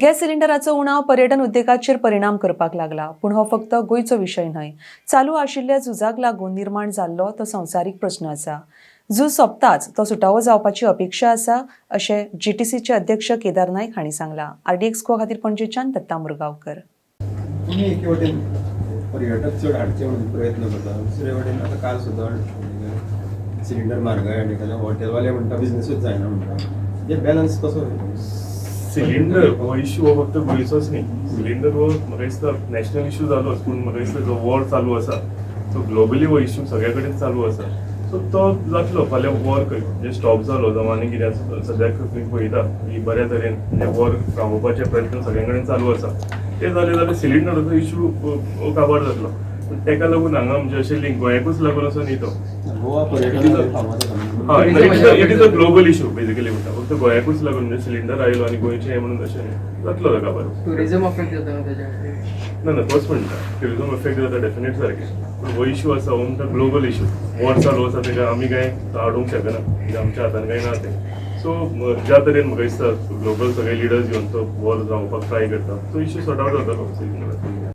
Gas सिलिंडराचो उणाव पर्यटन उद्देगाचेर परिणाम करपाक लागला, पूण हो फक्त गोंयचो विशय न्हय. चालू आशिल्ल्या झुजाक लागून निर्माण जाल्लो तो संवसारीक प्रस्न आसा. झूज सोंपताच तो सुटावो जावपाची अपेक्षा आसा, अशें GTCचे अध्यक्ष केदार नायक हांणी सांगलां. RDX गो खातीर पणजेच्यान दत्ता मुरगांवकर. तुम्ही एके वटेन पर्यटक चड हाडचे म्हणून प्रयत्न करता, दुसरे वटेन आतां काल सुद्दां सिलिंडर म्हारगाय आनी जाल्यार हॉटेलवाले म्हणटा बिझनेसूच जायना म्हणटा. हे बॅलन्स कसो? सिलिंडर हो इश्यू हो फक्त गोंयचोच न्ही. सिलिंडर हो म्हाका दिसता नॅशनल इश्यू जालोच, पूण म्हाका दिसता जो वॉर चालू आसा तो ग्लोबली हो इश्यू सगळे कडेन चालू आसा. सो तो जातलो फाल्यां वॉर म्हणजे स्टॉप जालो जावं आनी कितें सद्याक तुमी पळयता की बऱ्या तरेन म्हणजे वॉर रांपोवपाचे प्रयत्न सगळे कडेन चालू आसा. ते जाले जाल्यार सिलिंडराचो इश्यू काबार जातलो. पूण ताका लागून हांगा म्हणजे अशें लिंक गोंयाकूच लागून असो न्ही तो. गोवा पर्यटन फामाद it is a global issue basically म्हणटा. फक्त गोंयाकूच लागून म्हणजे सिलिंडर आयलो आनी गोंयचे हे म्हणून अशें न्ही, जातलो ताका बरो. टुरिझम अफेक्ट जाता त्याच्या ना तोच म्हणटा टुरिझम अफेक्ट जाता डेफिनेट सारकें. पूण हो इश्यू आसा हो म्हणटा ग्लोबल इश्यू. वॉर चालू आसा ताका आमी कांय आडोवंक शकना, म्हणजे आमच्या हातान कांय ना तें. सो ज्या तरेन म्हाका दिसता ग्लोबल सगळे लिडर्स घेवन तो वॉर रावपाक ट्राय करता तो इश्यू सॉर्ट आवट जातलो सिलिंडराचो.